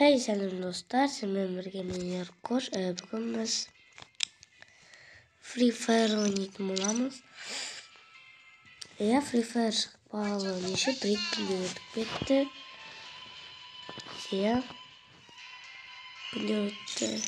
Hey selam dostlar, sizinle birlikte Koş. Bugün biz Free Fire oynayalım olamız. Free Fire bağlı nişi direkt bitti. Gündürüttü.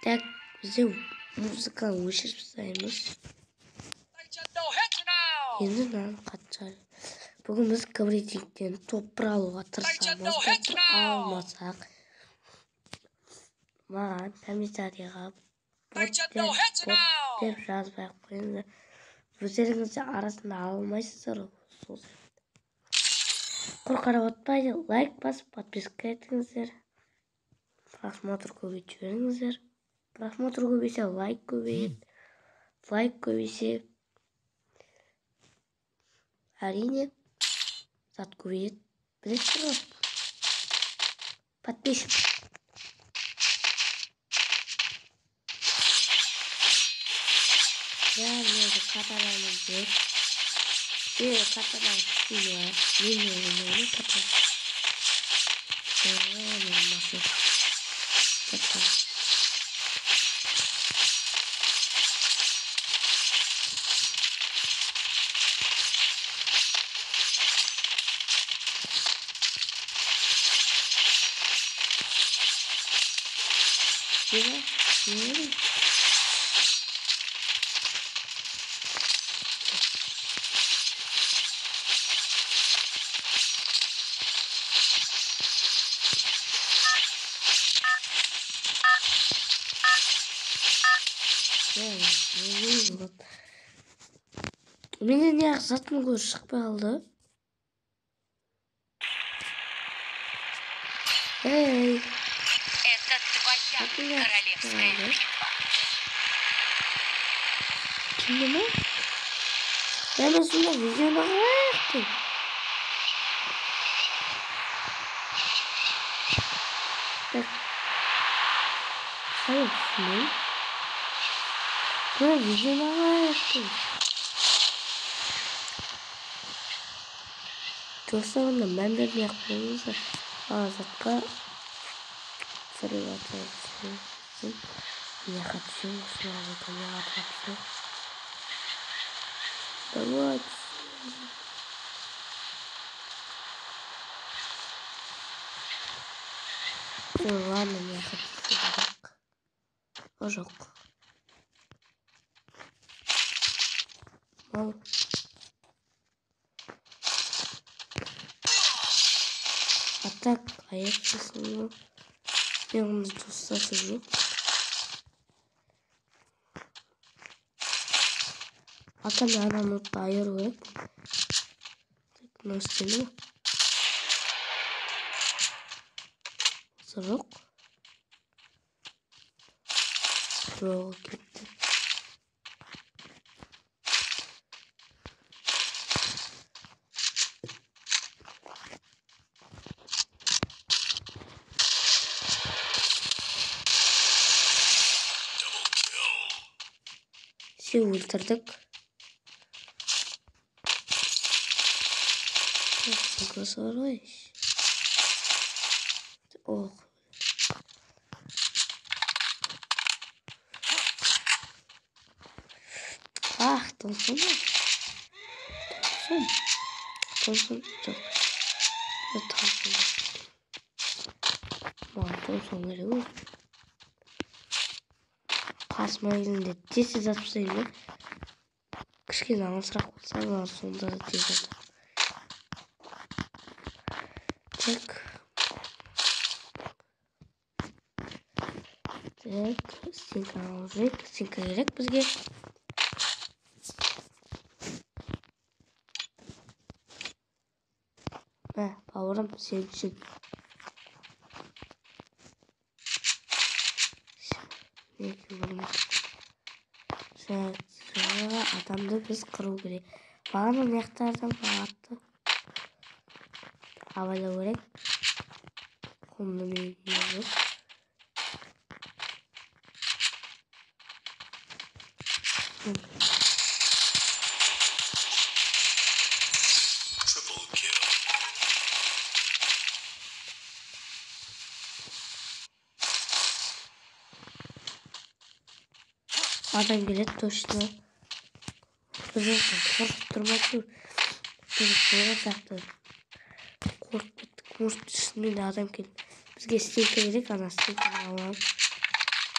Tak bize müzik almışız. Енді мынаны қатшар. Бүгін біз ковритингтен топ бір алуға тырысамыз. Алмасақ маған комментарийға бот деп жазбай ақ қойыңыздар. Өздеріңіз де арасында ала алмайсыздар сол себепті. Құр қарап отпайды, лайк басып подписка етіңіздер. Просмотр көбейтіп жіберіңіздер. Просмотр көбейсе лайк көбейеді. Лайк көбейсе әрине зат көбейеді. Білесіздер ғой. Подписчик. Мені каталанып жүр. Каталанып сүйер. Мені каталанып. Менен неғып затын көріп шықпай қалды. Эй! Это твоя королевская битва. Kimdi mi? Ben sonra videoda yaptım. Bak. Hayır şimdi. Ben videoda yaptım. Dostlarımla ben de yapmamızı azıcık соревноваться. Я хочу снова поняться. Давайте. Ну ладно, я хочу сюда. Ожог. Мол. А так, а я честно. Я вам тут сажу. А там я на тайру. Так, на стену. Сажок. Ролки. Все ультрадок. Согласовалась. Ох. Ах, толсон. Толсон. Толсон говорю. Қасыма елінде тез атып тастаймын. Кішкене алысырақ болса, сонда да тез атып. Так, стенка алжик. Стенка керек бізге. Бауырым, сен үшін. Адамды біз қыру керек. Бағана мияқтардан бағатты. Абайлау керек. Қолымда менің жоқ. Adam gelеді точно. Бізді қорқып тұрмайды. Біз болған сияқты қорқып кеттік. Может шынымен адам келді. Бізге стейка керек, ана стейканы аламын.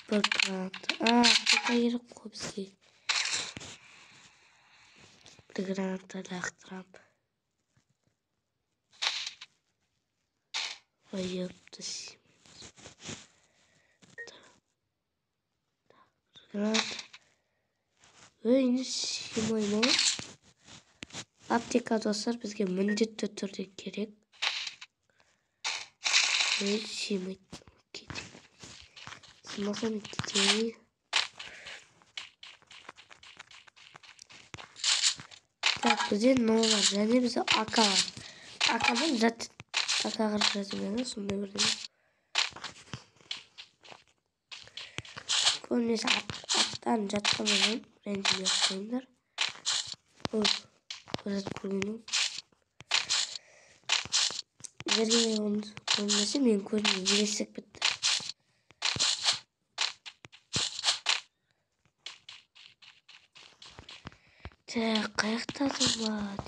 Бір граната. Стейка керек қой бізге. Бір граната лақтырамын. Ой, ёпта си. Граната. Ой, не симай ма? Аптека достар бізге міндетті түрде керек. Ой, симай. Симасам кетейін. Так, бізде мынау бар. Және бізде АК бар. АК-дан жат. АК-ға жазымені сондай бірден. Көбінесе аттан жаттамаймын. Ренжімей қойыңдар. Ой, көрсет көргенім. Егерге оны көрмесе мен көзіме елесек бітті. Так, қаяқта азамат.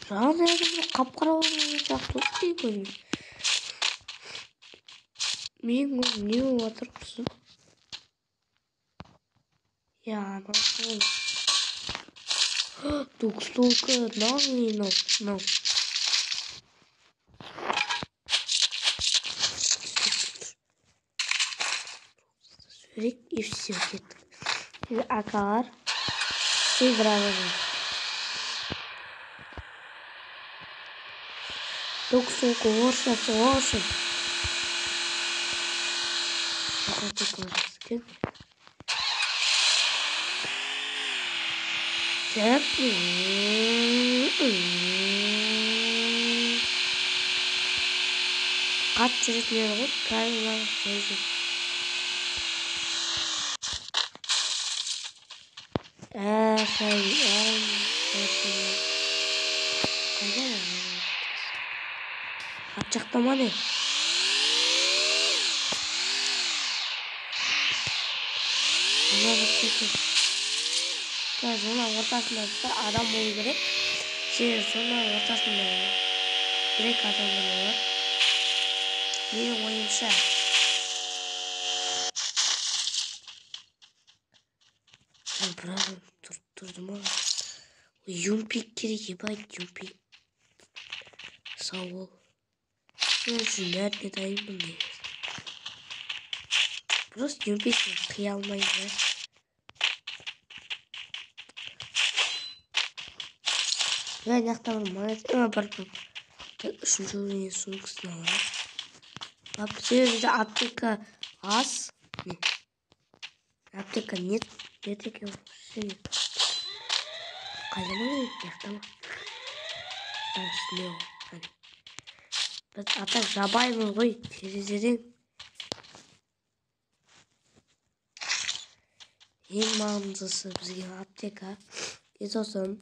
Жаңа әдемі қап-қара болған сияқты өтпей көрмей. Мен өзім не болып жатыр құрсын? Я, анау сол. Тук-стулка, нау. Сөрек, и все, кеттік. АК-лар. И драважын. Тук-стулка, оршын. Ақырды көрсеткен. Так. Қат жүретін ғой, кәрілер қойды. Апчақтама не? Ана бітсеке. Зона ортасында адам болу керек. Зона ортасында бір-екі адам болу. Менің ойымша. Бірақ тұрды ма? Юмпик керек, ебать, юмпик. Сау бол. Мен үшін бәріне дайынмын негізі. Просто юмпикті қия алмайды. Мен жақта бір монет. Үшінші өрген сумкасын алайын. Бізде аптека аз. Аптека нет. Нет екен. Қайда ма керек? Жақта ма? Үстіне ғой. Біз атақ жабаймыз ғой. Терезеден. Ең маңыздысы бізге аптека. Сосын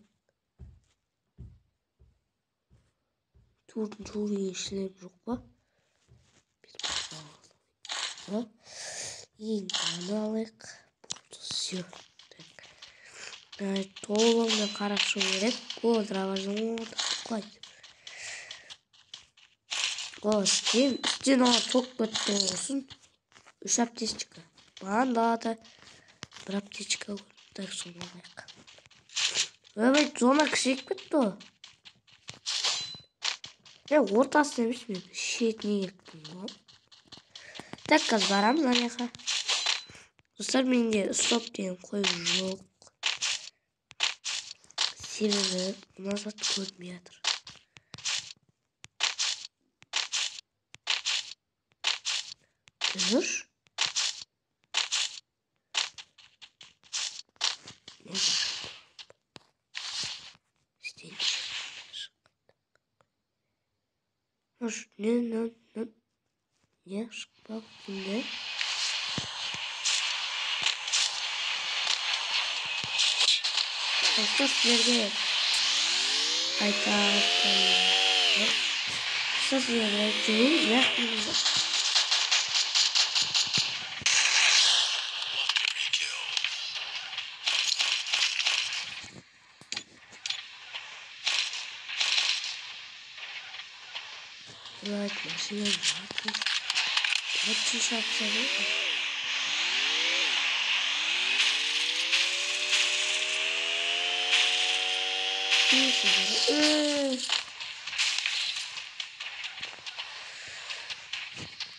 турын ешілер жоқ па? Ең аны алайық. Все. Толығымен қарақшы керек. Драважын қойды. Үстен аға тоқ бітті олсын. 3 аптечка. Баған дағады. 1 аптечка көрді. Так, соны алайық. Өбай, зона кішек бітті о. Ортасын емес мен. Шетіне ектім ғой. Так, қаз барамыз анаяқа. Достар, менде стоп деген қойып жоқ. Себебі мына зат көрмей жатыр. Görür. Ne şıkmak ne? Hassas verge. Aytar. Hassas verge. Ne? Evet, машина var. Очень шапса değil.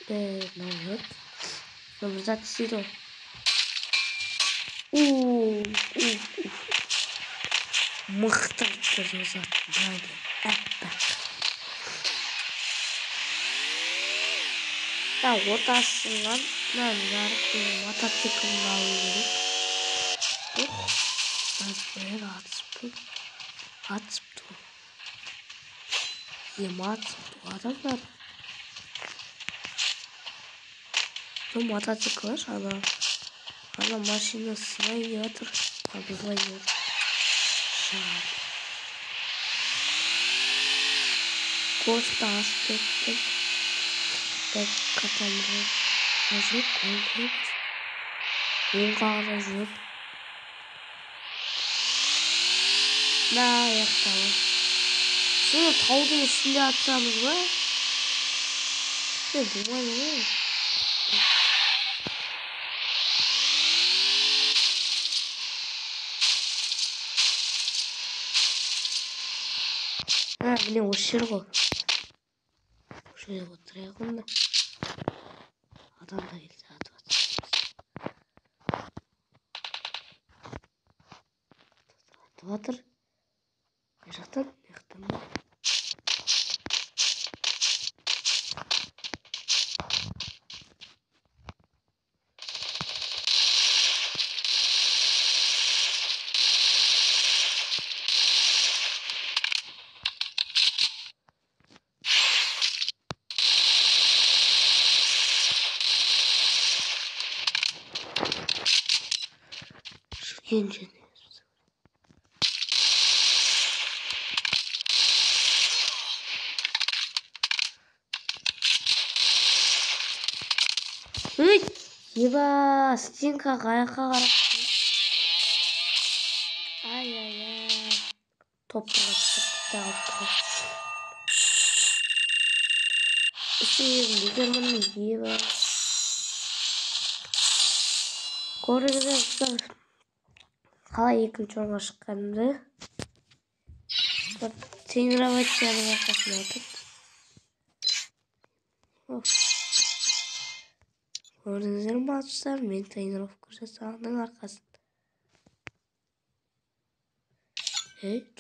Наверное. Наблюдать силу. Мықты жазат. Да, ортасынан жарық мотоциклін алу керек. Бәрі атысып тұр. Атысып тұр адамдар. Бұл мотоцикл ана машина сылай жатыр. Абылай жатыр. Kosta aspekte pek katamırı yazıp koyduk. Bulgarı jüp. Ne ayakta var? Şunu tavuğun üstünde atacağımız var. Ne bu var ne? Ha, bile uçuyor. Şöyle oturayım da. Adam da geldi. Атыр. Қай жақтан? Яқтан ба? Жүрген еба стенка қаяққа қарап. Ай. Топырға түсіп қалып. Үстіңдегі мұны еба. Көріңіздер қалай екінші орынға шыққанымды. Тренировательный арқасында отыр. Көрдіңіздер ме достар, мен тренировка жасағанның арқасында.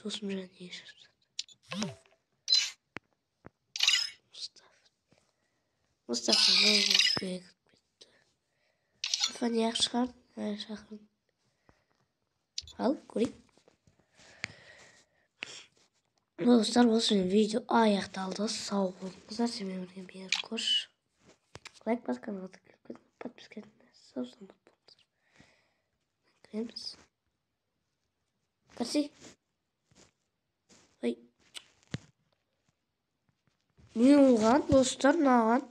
Досым жаңа не жасап Мұстафа бекіп кетті. Мұстафа не ақ шақырды. Ал, көрейік. Dostlar, olsun video аяқталды. Сау болыңыздар. Сенімен бірге бері көш. Лайк бас, каналға подписка етіңіз. Сау болыңыздар. Кіреміз. Кірсей. Ой. Не оған, достар, наған?